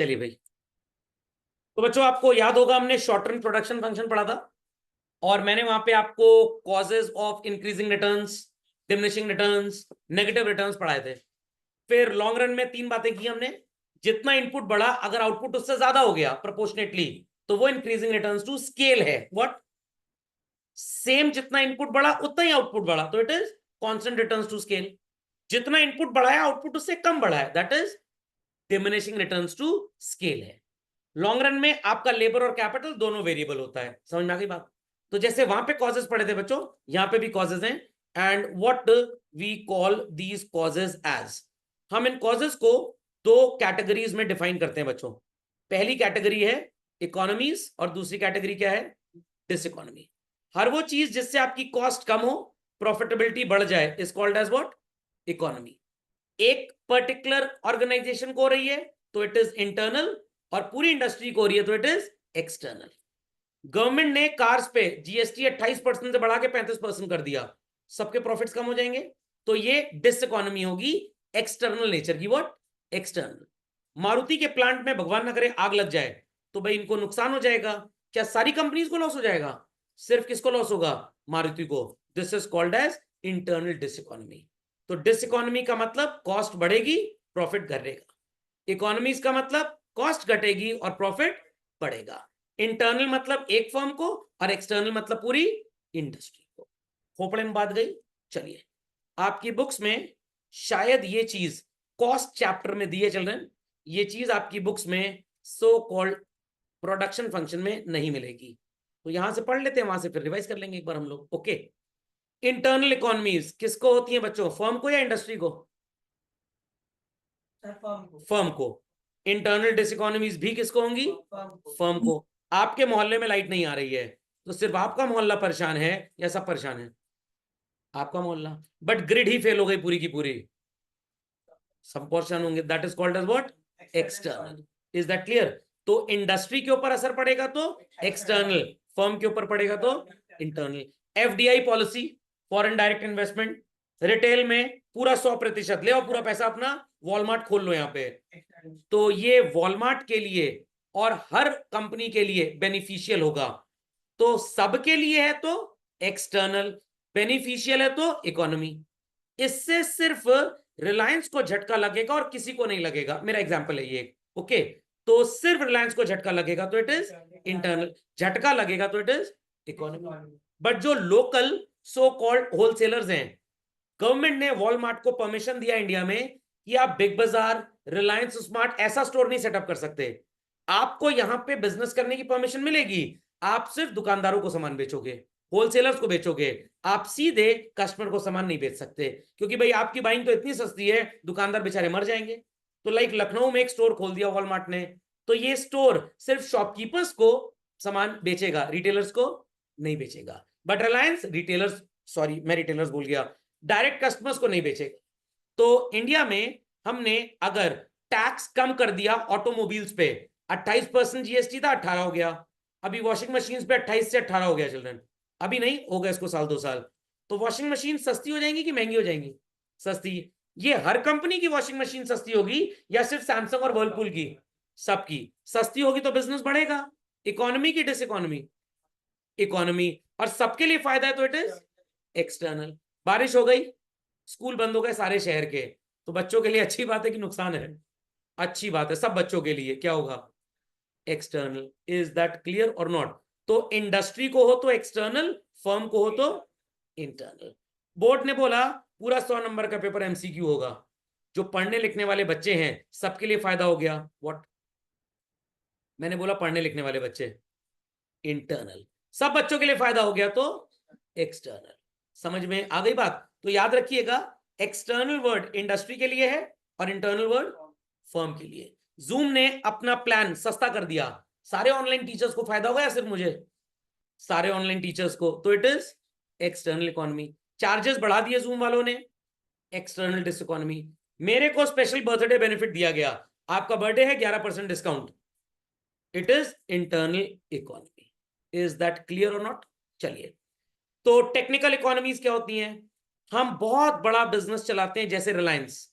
चलिए भाई, तो बच्चों आपको याद होगा हमने शॉर्ट टर्म प्रोडक्शन फंक्शन पढ़ा था और मैंने वहां पे आपको causes of increasing returns, diminishing returns, negative returns पढ़ाए थे। फिर लॉन्ग रन में तीन बातें की हमने। जितना इनपुट बढ़ा, अगर आउटपुट उससे ज्यादा हो गया प्रोपोर्शनेटली, तो वो इंक्रीजिंग रिटर्न्स टू स्केल है। व्हाट? सेम, जितना इनपुट बढ़ा उतना ही आउटपुट बढ़ा, तो it is constant returns to scale. जितना इनपुट बढ़ाया आउटपुट उससे कम बढ़ा है, that is diminishing returns to scale है। लॉन्ग रन में आपका लेबर और कैपिटल दोनों वेरिएबल होता है। समझ में आ गई बात? तो जैसे वहां पे कॉजेज पढ़े थे बच्चों, यहां पे भी कॉजेज हैं। And what we call these causes as, हम इन कॉजेज को दो कैटेगरीज में डिफाइन करते हैं बच्चों। पहली कैटेगरी है इकोनॉमीज और दूसरी कैटेगरी क्या है? Dish economy. हर वो चीज जिससे आपकी कॉस्ट कम हो, प्रॉफिटेबिलिटी बढ़ जाए, is called as what? Economy. एक पर्टिकुलर ऑर्गेनाइजेशन को हो रही है तो इट इज इंटरनल, और पूरी इंडस्ट्री को हो रही है तो इट इज एक्सटर्नल। गवर्नमेंट ने कार्स पे जीएसटी 28% से बढ़ा के 35% कर दिया, सबके प्रॉफिट्स कम हो जाएंगे, तो ये डिस इकोनॉमी होगी, एक्सटर्नल नेचर की। व्हाट? एक्सटर्नल। मारुति के प्लांट में भगवान न करे आग लग जाए तो भाई इनको नुकसान हो जाएगा। क्या सारी कंपनीज को लॉस हो जाएगा? सिर्फ किसको लॉस होगा? मारुति को। This is called as internal diseconomy. तो डिस इकोनॉमी का मतलब कॉस्ट बढ़ेगी, प्रॉफिट घटेगा। इकोनॉमीज का मतलब कॉस्ट घटेगी और प्रॉफिट बढ़ेगा। इंटरनल मतलब एक फर्म को और एक्सटर्नल मतलब पूरी इंडस्ट्री को। खोपड़े में बात गई? चलिए, आपकी बुक्स में शायद ये चीज कॉस्ट चैप्टर में दिए चल रहे हैं, ये चीज आपकी बुक्स में सो कॉल्ड प्रोडक्शन फंक्शन में नहीं मिलेगी, तो यहां से पढ़ लेते हैं, वहां से फिर रिवाइज कर लेंगे एक बार हम लोग। ओके, इंटरनल इकोनॉमीज किसको होती है बच्चों? फर्म को या इंडस्ट्री को? फर्म को। इंटरनल डिसइकोनॉमीज भी किसको होंगी? फर्म को। आपके मोहल्ले में लाइट नहीं आ रही है तो सिर्फ आपका मोहल्ला परेशान है या सब परेशान है? आपका मोहल्ला। बट ग्रिड ही फेल हो गई पूरी की पूरी, सब परेशान होंगे। That is called as what? External. Is that clear? तो इंडस्ट्री के ऊपर असर पड़ेगा तो एक्सटर्नल, फर्म के ऊपर पड़ेगा तो internal. FDI policy, foreign direct investment, retail में पूरा 100% ले और पूरा पैसा अपना वॉलमार्ट खोल लो यहाँ पे, तो ये वॉलमार्ट के लिए और हर कंपनी के लिए बेनिफिशियल होगा। तो सबके लिए है तो एक्सटर्नल, बेनिफिशियल है तो इकोनॉमी। इससे सिर्फ रिलायंस को झटका लगेगा और किसी को नहीं लगेगा। मेरा एग्जांपल है ये। ओके, तो सिर्फ रिलायंस को झटका लगेगा तो इट इज इंटरनल, झटका लगेगा तो इट इज इकोनॉमी। बट जो लोकल सो कॉल्ड होलसेलर्स हैं, गवर्नमेंट ने वॉलमार्ट को परमिशन दिया इंडिया में कि आप बिग बाजार, रिलायंस स्मार्ट ऐसा स्टोर नहीं सेटअप कर सकते। आपको यहां पे बिजनेस करने की परमिशन मिलेगी, आप सिर्फ दुकानदारों को सामान बेचोगे, होलसेलर्स को बेचोगे, आप सीधे कस्टमर को सामान नहीं बेच सकते, क्योंकि भाई आपकी बाइंग तो इतनी सस्ती है, दुकानदार बेचारे मर जाएंगे। तो लाइक लखनऊ में एक स्टोर खोल दिया वॉलमार्ट ने, तो ये स्टोर सिर्फ शॉपकीपर्स को सामान बेचेगा, रिटेलर्स को नहीं बेचेगा। बट रिलायंस रिटेलर्स, सॉरी मैं रिटेलर्स बोल गया, डायरेक्ट कस्टमर्स को नहीं बेचेगा। तो इंडिया में हमने अगर टैक्स कम कर दिया ऑटोमोबाइल्स पे, 28% जीएसटी था 18 हो गया, अभी वॉशिंग मशीन पे 28 से 18 हो गया चिल्ड्रन, अभी नहीं होगा इसको साल 2 साल, तो वॉशिंग मशीन सस्ती हो जाएंगी कि महंगी हो जाएंगी? सस्ती। ये हर कंपनी की वॉशिंग मशीन सस्ती होगी या सिर्फ सैमसंग और वर्लपूल की? सबकी सस्ती होगी तो बिजनेस बढ़ेगा। इकोनॉमी की डिस इकोनॉमी? इकोनॉमी। और सबके लिए फायदा है तो इट इज एक्सटर्नल। बारिश हो गई, स्कूल बंद हो गए सारे शहर के, तो बच्चों के लिए अच्छी बात है कि नुकसान है? अच्छी बात है, सब बच्चों के लिए क्या होगा? एक्सटर्नल। इज दैट क्लियर और नॉट? तो इंडस्ट्री को हो तो एक्सटर्नल, फर्म को हो तो इंटरनल। बोर्ड ने बोला पूरा 100 नंबर का पेपर एमसीक्यू होगा, जो पढ़ने लिखने वाले बच्चे हैं सबके लिए फायदा हो गया। व्हाट? मैंने बोला पढ़ने लिखने वाले बच्चे, इंटरनल। सब बच्चों के लिए फायदा हो गया तो एक्सटर्नल। समझ में आ गई बात? तो याद रखिएगा, एक्सटर्नल वर्ड इंडस्ट्री के लिए है और इंटरनल वर्ड फर्म के लिए। जूम ने अपना प्लान सस्ता कर दिया, सारे ऑनलाइन टीचर्स को फायदा होगा या सिर्फ मुझे? सारे ऑनलाइन टीचर्स को, तो it is external economy. Charges बढ़ा दिए जूम वालों ने, एक्सटर्नल डिस इकोनॉमी। मेरे को स्पेशल बर्थडे बेनिफिट दिया गया, आपका बर्थडे है 11% discount, it is internal economy. Is that clear और नॉट? चलिए, तो टेक्निकल इकोनॉमीज क्या होती हैं? हम बहुत बड़ा बिजनेस चलाते हैं जैसे रिलायंस,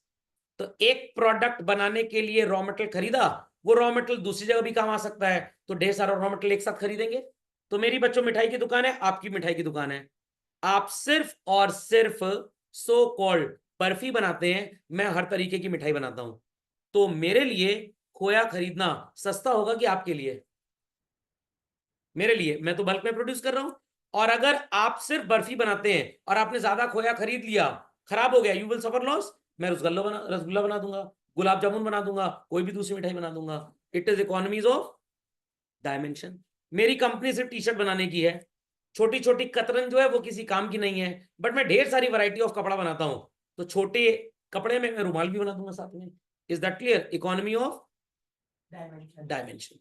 तो एक प्रोडक्ट बनाने के लिए रॉ मटेरियल खरीदा वो रॉ मटेरियल दूसरी जगह भी काम आ सकता है, तो ढेर सारा रॉ मटेरियल एक साथ खरीदेंगे। तो मेरी बच्चों मिठाई की दुकान है, आपकी मिठाई की दुकान है, आप सिर्फ और सिर्फ सो कॉल्ड बर्फी बनाते हैं, मैं हर तरीके की मिठाई बनाता हूं, तो मेरे लिए खोया खरीदना सस्ता होगा कि आपके लिए? मेरे लिए, मैं तो बल्क में प्रोड्यूस कर रहा हूं। और अगर आप सिर्फ बर्फी बनाते हैं और आपने ज्यादा खोया खरीद लिया, खराब हो गया, यू विल सफर लॉस। मैं रसगुल्ला बना दूंगा, गुलाब जामुन बना दूंगा, कोई भी दूसरी मिठाई बना दूंगा। It is economies of dimension. मेरी कंपनी सिर्फ टी शर्ट बनाने की है, छोटी छोटी कतरन जो है वो किसी काम की नहीं है, बट मैं ढेर सारी वैरायटी ऑफ कपड़ा बनाता हूं, तो छोटे कपड़े में मैं रुमाल भी बना दूंगा साथ में। Is that clear? Economy of dimension,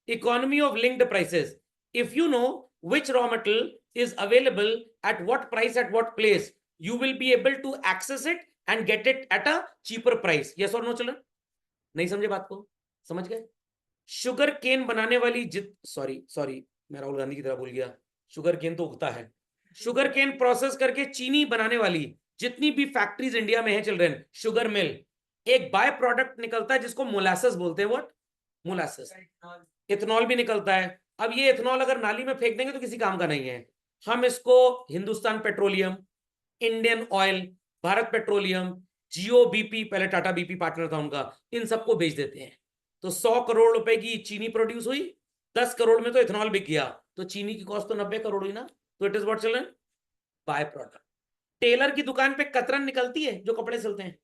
economy of linked prices. If you know which raw material is available at what price at what place, you will be able to access it and get it at a cheaper price. Yes or no children? नहीं समझे बात को? समझ गए? Sugar cane बनाने वाली sorry मैं राहुल गांधी की तरह बोल गया, शुगर केन तो उगता है। शुगर केन प्रोसेस करके चीनी बनाने वाली जितनी भी फैक्ट्रीज इंडिया में है चिल्ड्रन, शुगर मिल, एक बाय प्रोडक्ट निकलता है जिसको मोलासेस बोलते हैं। व्हाट? मोलासेस। इथेनॉल भी निकलता है। अब ये इथेनॉल अगर नाली में फेंक देंगे तो किसी काम का नहीं है। हम इसको Hindustan petroleum, Indian oil, Bharat petroleum, Jio BP, पहले टाटा बीपी पार्टनर था उनका, इन सबको बेच देते हैं। तो 100 करोड़ रुपए की चीनी प्रोड्यूस हुई, 10 करोड़ में तो इथेनॉल बिक गया, तो चीनी की कॉस्ट तो 90 करोड़ हुई ना। तो it is what children? Byproduct. Tailor की दुकान पे कतरन निकलती है जो कपड़े सिलते हैं,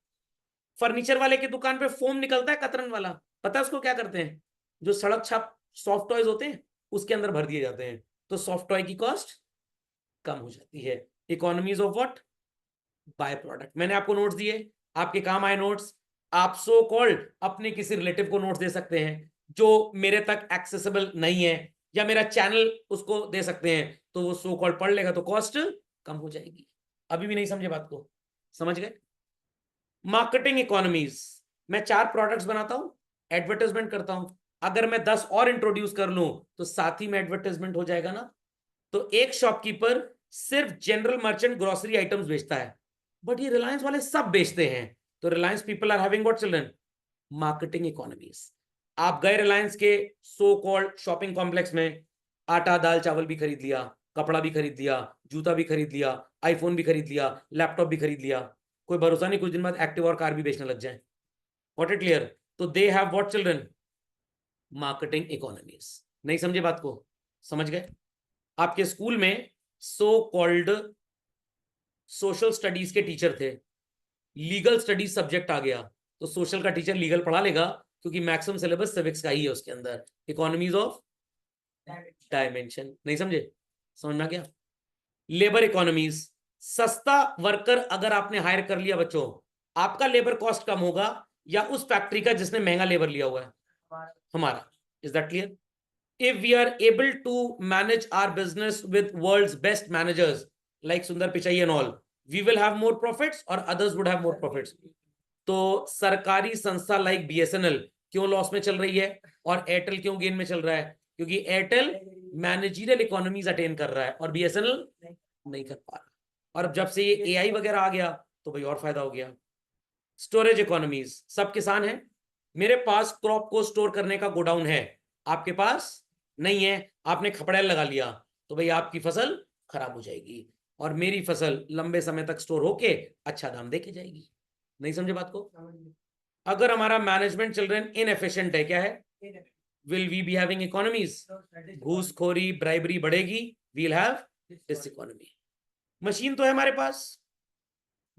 फर्नीचर वाले की दुकान पे फोम निकलता है कतरन वाला, पता है उसको क्या करते हैं? जो सड़क छाप सॉफ्ट टॉयज होते हैं उसके अंदर भर दिए जाते हैं, तो सॉफ्ट टॉय की कॉस्ट कम हो जाती है। Economies of what? By product. मैंने आपको नोट्स दिए, आपके काम आए नोट्स। आप सो कॉल्ड अपने किसी रिलेटिव को नोट्स दे सकते हैं जो मेरे तक एक्सेसिबल नहीं है, या मेरा चैनल उसको दे सकते हैं, तो वो सो कॉल्ड पढ़ लेगा, तो कॉस्ट कम हो जाएगी। अभी भी नहीं समझे बात को? समझ गए? मार्केटिंग इकोनॉमीज, मैं 4 प्रोडक्ट्स बनाता हूं, एडवर्टाइजमेंट करता हूं, अगर मैं 10 और इंट्रोड्यूस कर लूं तो साथ ही में एडवर्टाइजमेंट हो जाएगा ना। तो एक शॉपकीपर सिर्फ जनरल मर्चेंट ग्रोसरी आइटम्स बेचता है, बट ये रिलायंस वाले सब बेचते हैं, तो Reliance people are having what children? Marketing economies. आप गए रिलायंस के सो कॉल्ड शॉपिंग कॉम्प्लेक्स में, आटा दाल चावल भी खरीद लिया, कपड़ा भी खरीद लिया, जूता भी खरीद लिया, आईफोन भी खरीद लिया, लैपटॉप भी खरीद लिया, कोई भरोसा नहीं कुछ दिन बाद एक्टिव और कार भी बेचने लग जाए। What it clear? तो they have what children? Marketing economies. नहीं समझे बात को? समझ गए? आपके स्कूल में सो कॉल्ड सोशल स्टडीज के टीचर थे, लीगल स्टडीज सब्जेक्ट आ गया, तो सोशल का टीचर लीगल पढ़ा लेगा, क्योंकि मैक्सिमम सिलेबस सिविक्स का ही है उसके अंदर। Economies of dimension. नहीं समझे? समझ में आ गया? लेबर इकोनॉमीज, सस्ता वर्कर अगर आपने हायर कर लिया बच्चों, आपका लेबर कॉस्ट कम होगा या उस फैक्ट्री का जिसने महंगा लेबर लिया हुआ है? हमारा। Is that clear? if we are able to manage our business with world's best managers like Sundar Pichai and all, we will have more profits or others would have more profits. तो सरकारी संस्था like BSNL क्यों loss में चल रही है और Airtel क्यों गेन में चल रहा है? क्योंकि एयरटेल मैनेजरियल इकोनॉमीज अटेन कर रहा है और बीएसएनएल नहीं कर पा रहा। और जब से ये एआई वगैरह आ गया तो भाई और फायदा हो गया। स्टोरेज इकोनॉमीज, सब किसान है, मेरे पास क्रॉप को स्टोर करने का गोडाउन है, आपके पास नहीं है, आपने खपड़ेल लगा लिया, तो भाई आपकी फसल खराब हो जाएगी और मेरी फसल लंबे समय तक स्टोर होके अच्छा दाम देके जाएगी। नहीं समझे बात को? अगर हमारा मैनेजमेंट चिल्ड्रन इनएफिशिएंट है, क्या है? Will we be having economies? घूसखोरी ब्राइबरी बढ़ेगी, we'll have this economy. Machine तो है हमारे पास,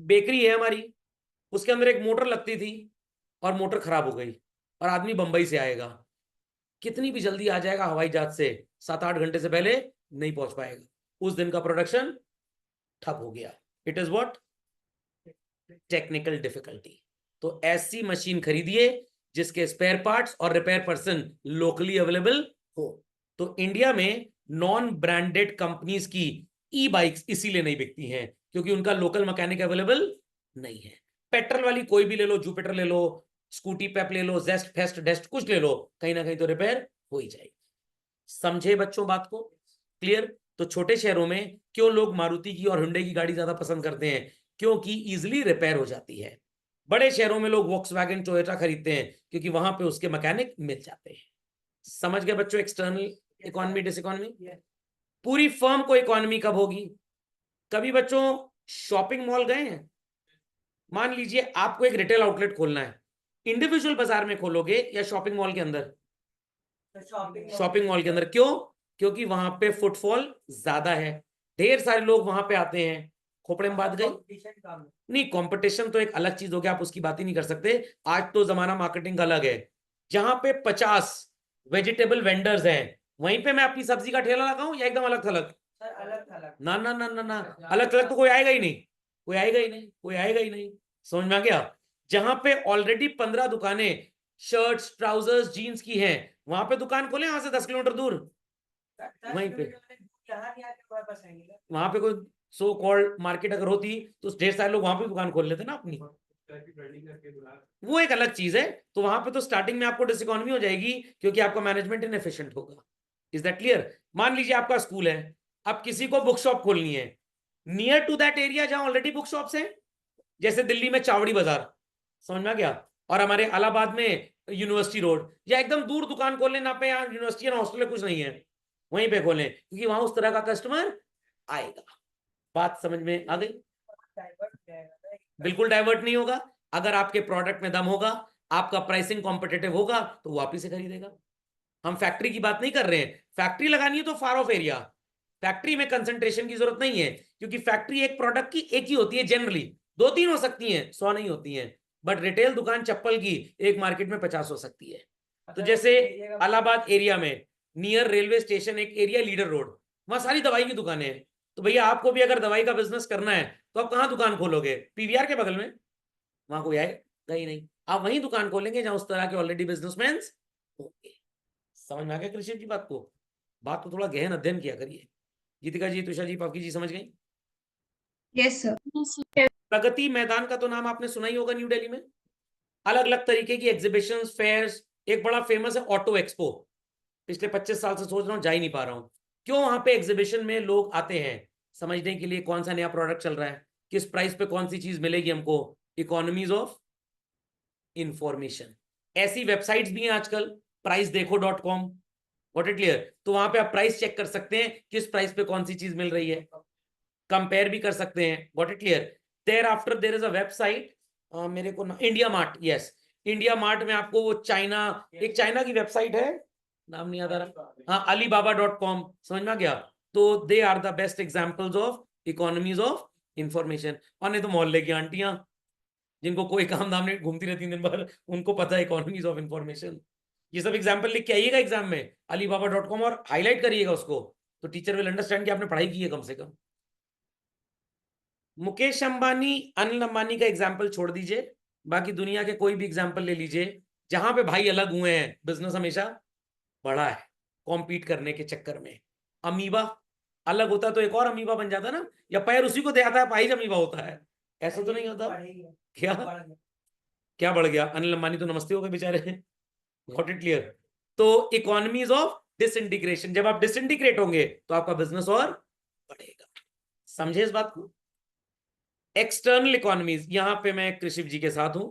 बेकरी है हमारी, उसके अंदर एक मोटर लगती थी और मोटर खराब हो गई और आदमी बंबई से आएगा, कितनी भी जल्दी आ जाएगा हवाई जहाज से, 7-8 घंटे से पहले नहीं पहुंच पाएगा, उस दिन का प्रोडक्शन ठप हो गया। It is what? Technical difficulty. तो ऐसी मशीन खरीदिए जिसके स्पेयर पार्ट्स और रिपेयर पर्सन लोकली अवेलेबल हो। तो इंडिया में नॉन ब्रांडेड कंपनीज की ई बाइक्स इसीलिए नहीं बिकती हैं क्योंकि उनका लोकल मैकेनिक अवेलेबल नहीं है। पेट्रोल वाली कोई भी ले लो, जुपिटर ले लो, स्कूटी पेप ले लो, जेस्ट फेस्ट डेस्ट कुछ ले लो, कहीं ना कहीं तो रिपेयर हो ही जाएगी। समझे बच्चों बात को? क्लियर? तो छोटे शहरों में क्यों लोग मारुति की और हुंडई की गाड़ी ज्यादा पसंद करते हैं? क्योंकि इजिली रिपेयर हो जाती है। बड़े शहरों में लोग वॉक्सवैगन टोयोटा खरीदते हैं क्योंकि वहां पे उसके मैकेनिक मिल जाते हैं। समझ गए बच्चों एक्सटर्नल इकोनॉमी डिसइकोनॉमी? पूरी फर्म को इकोनॉमी कब होगी? कभी बच्चों शॉपिंग मॉल गए हैं? मान लीजिए आपको एक रिटेल आउटलेट खोलना है, इंडिविजुअल बाजार में खोलोगे या शॉपिंग मॉल के अंदर? शॉपिंग मॉल के अंदर। क्यों? क्योंकि वहां पे फुटफॉल ज्यादा है, ढेर सारे लोग वहां पे आते हैं। खोपड़े में बात गई? नहीं, कंपटीशन तो एक अलग चीज हो गया, आप उसकी बात ही नहीं कर सकते। आज तो जमाना मार्केटिंग का अलग है। जहां पे 50 वेजिटेबल वेंडर्स हैं, वहीं पे मैं अपनी सब्जी का ठेला लगाऊं या एकदम अलग थलग? ना ना ना ना ना, अलग थलग तो कोई आएगा ही नहीं, कोई आएगा ही नहीं, कोई आएगा ही नहीं। समझ में आ गया? जहां पे ऑलरेडी 15 दुकानें शर्ट्स ट्राउजर्स जीन्स की हैं, वहां पे दुकान खोले वहां से 10 किलोमीटर दूर, वहीं पे। वहां पे कोई सो कॉल्ड मार्केट अगर होती तो ढेर सारे लोग वहां पे दुकान खोल लेते ना अपनी। वो एक अलग चीज है। तो वहां पे तो स्टार्टिंग में आपको डिसइकोनॉमी हो जाएगी क्योंकि आपका मैनेजमेंट इनएफिशिएंट होगा। Is that clear? मान लीजिए आपका स्कूल है, अब किसी को बुक शॉप खोलनी है नियर टू दैट एरिया जहां ऑलरेडी बुक शॉप्स हैं, जैसे दिल्ली में चावड़ी बाजार, समझ में आ गया, और हमारे इलाहाबाद में यूनिवर्सिटी रोड, या एकदम दूर दुकान खोल लेना पे, यहाँ यूनिवर्सिटी और हॉस्टल कुछ नहीं है, वहीं पे खोलें क्योंकि वहां उस तरह का कस्टमर आएगा। बात समझ में आ गई? बिल्कुल डाइवर्ट नहीं होगा। अगर आपके प्रोडक्ट में दम होगा, आपका प्राइसिंग कॉम्पिटेटिव होगा, तो वो आप ही से खरीदेगा। हम फैक्ट्री की बात नहीं कर रहे हैं, फैक्ट्री लगानी है तो फार ऑफ एरिया, फैक्ट्री में कंसंट्रेशन की जरूरत नहीं है क्योंकि फैक्ट्री एक प्रोडक्ट की एक ही होती है जनरली, 2-3 हो सकती हैं, 100 नहीं होती हैं। बट रिटेल दुकान चप्पल की एक मार्केट में 50 हो सकती है। तो जैसे इलाहाबाद एरिया में नियर रेलवे स्टेशन एक एरिया लीडर रोड, वहां सारी दवाई की दुकानें हैं। तो भैया आपको भी अगर दवाई का बिजनेस करना है तो आप कहाँ दुकान खोलोगे? पीवीआर के बगल में? वहां कोई आएगा ही नहीं। आप वहीं दुकान खोलेंगे जहां उस तरह के ऑलरेडी बिजनेसमैन होंगे। समझ में आ गया कृषि की बात को? बात को थोड़ा गहन अध्ययन किया करिए। गीतिका जी, तुषार जी, पापकी जी, समझ गई? Yes sir. प्रगति मैदान का तो नाम आपने सुना ही होगा, न्यू दिल्ली में अलग अलग तरीके की एग्जीबिशंस फेयर्स। एक बड़ा फेमस है ऑटो एक्सपो, पिछले 25 साल से सोच रहा हूँ, जा ही नहीं पा रहा हूँ। क्यों? वहां पे एग्जीबिशन में लोग आते हैं समझने के लिए कौन सा नया प्रोडक्ट चल रहा है, किस प्राइस पे कौन सी चीज मिलेगी हमको, इकोनॉमीज ऑफ इंफॉर्मेशन। ऐसी वेबसाइट्स भी हैं आजकल, प्राइसदेखो.com, व्हाट इट क्लियर? तो वहां पे आप प्राइस चेक कर सकते हैं, किस प्राइस पे कौन सी चीज मिल रही है, कंपेयर भी कर सकते हैं, what it clear? Thereafter there is a website, मेरे को ना, इंडिया मार्ट, यस, इंडिया मार्ट में आपको वो चाइना, एक चाइना की वेबसाइट है, नाम नहीं याद आ रहा, हाँ, alibaba.com, समझ में आ गया? तो they are the best examples of economies of information. और नहीं तो मोहल्ले की आंटियां जिनको कोई काम धाम नहीं, घूमती रहती दिन भर, उनको पता है इकोनॉमीज ऑफ इंफॉर्मेशन। ये सब एग्जाम्पल लिख के आइएगा एग्जाम में, alibaba.com, और हाईलाइट करिएगा उसको, तो टीचर विल अंडरस्टैंड कि आपने पढ़ाई की है कम से कम। मुकेश अंबानी अनिल अंबानी का एग्जाम्पल छोड़ दीजिए, बाकी दुनिया के कोई भी एग्जाम्पल ले लीजिए, जहां पे भाई अलग हुए हैं, बिजनेस हमेशा बढ़ा है कॉम्पीट करने के चक्कर में। अमीबा अलग होता तो एक और अमीबा बन जाता ना, या पैर उसी को दे आता है, पाइज अमीबा होता है, ऐसा तो नहीं होता। क्या क्या बढ़ गया? अनिल अंबानी तो नमस्ते हो गए बेचारे, गॉट इट क्लियर? तो इकोनॉमीज ऑफ डिसइंटीग्रेशन, जब आप डिसइंटीग्रेट होंगे तो आपका बिजनेस और बढ़ेगा। समझे इस बात को? एक्सटर्नल इकोनॉमीज, यहां पे मैं कृषि जी के साथ हूं,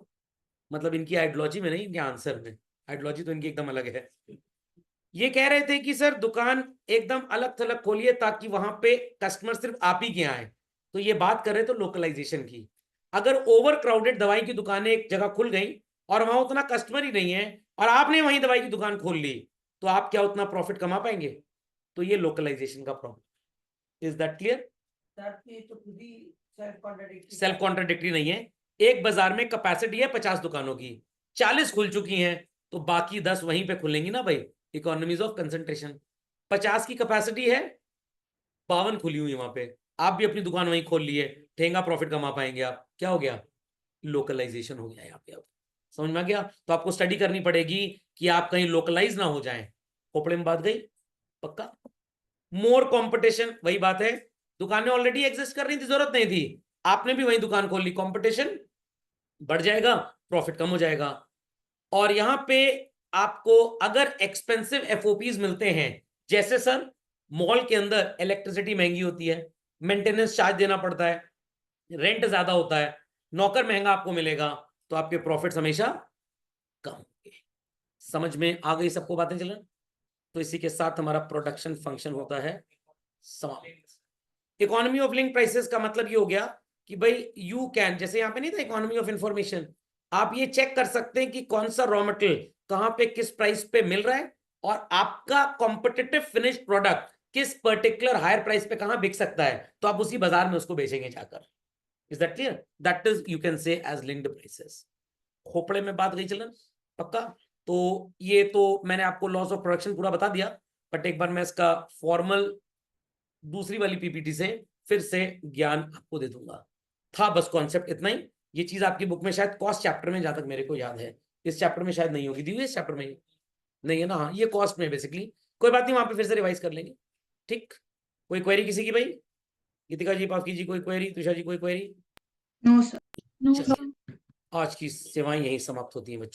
मतलब इनकी आइडियोलॉजी में नहीं, इनके आंसर में। आइडियोलॉजी तो इनकी एकदम अलग है। ये कह रहे थे कि सर दुकान एकदम अलग थलग खोलिए ताकि वहां पे कस्टमर सिर्फ आप ही के आए। तो ये बात कर रहे थे लोकलाइजेशन की। अगर ओवर क्राउडेड दवाई की दुकानें एक जगह खुल गई और वहां उतना कस्टमर ही नहीं है, और आपने वहीं दवाई की दुकान खोल ली, तो आप क्या उतना प्रॉफिट कमा पाएंगे? तो ये लोकलाइजेशन का problem. Is that clear? Self contradictory नहीं है। एक बाजार में कैपेसिटी है 50 दुकानों की, 40 खुल चुकी हैं, तो बाकी 10 वहीं पे खुलेंगी ना भाई, इकोनॉमीज ऑफ कंसंट्रेशन। 50 की कैपेसिटी है, 52 खुली हुई वहां पे, आप भी अपनी दुकान वहीं खोल लिए, ठेंगा प्रॉफिट कमा पाएंगे आप। क्या हो गया? लोकलाइजेशन हो गया यहाँ पे। अब समझ में आ गया? तो आपको स्टडी करनी पड़ेगी कि आप कहीं लोकलाइज ना हो जाएं। खोपड़े में बात गई? पक्का? मोर कंपटीशन, वही बात है, दुकानें ऑलरेडी एग्जिस्ट कर रही थी, जरूरत नहीं थी, आपने भी वही दुकान खोल ली, कंपटीशन बढ़ जाएगा, प्रॉफिट कम हो जाएगा। और यहां पे आपको अगर एक्सपेंसिव एफओपीज मिलते हैं, जैसे सर मॉल के अंदर इलेक्ट्रिसिटी महंगी होती है, मेंटेनेंस चार्ज देना पड़ता है, रेंट ज्यादा होता है, नौकर महंगा आपको मिलेगा, तो तो आपके प्रॉफिट्स हमेशा कम होंगे। समझ में आ गई सबको बातें चलन? तो इसी के साथ हमारा प्रोडक्शन फंक्शन होता है समाप्त। इकोनॉमी ऑफ लिंक प्राइसेस का मतलब ये हो गया कि भाई यू कैन, जैसे यहाँ पे नहीं था इकोनॉमी ऑफ इंफॉर्मेशन, आप ये चेक कर सकते हैं कि कौन सा रॉ मटेरियल कहां पे किस प्राइस पे मिल रहा है और आपका कॉम्पिटिटिव फिनिश्ड प्रोडक्ट किस पर्टिकुलर हायर प्राइस पे कहां बिक सकता है, तो आप उसी बाजार में उसको बेचेंगे जाकर। Is that clear? That is you can say as linked prices. खोपड़े में बात गई चलन? पक्का? तो ये तो मैंने आपको लॉस ऑफ प्रोडक्शन पूरा बता दिया, बट एक बार मैं इसका फॉर्मल दूसरी वाली पीपीटी से फिर से ज्ञान आपको दे दूंगा। था बस कॉन्सेप्ट इतना ही। ये चीज आपकी बुक में शायद कॉस्ट चैप्टर में, जहां तक मेरे को याद है, इस चैप्टर में शायद नहीं होगी, दी हुई इस चैप्टर में नहीं है ना? हाँ, ये कॉस्ट में बेसिकली। कोई बात नहीं, वहां पे फिर से रिवाइज कर लेंगे। ठीक, कोई क्वेरी किसी की भाई? गीतिका जी पाफकी जी कोई क्वेरी? तुषा जी कोई क्वेरी? No sir. चलिए, आज की सेवाएं यही समाप्त होती हैं बच्चों।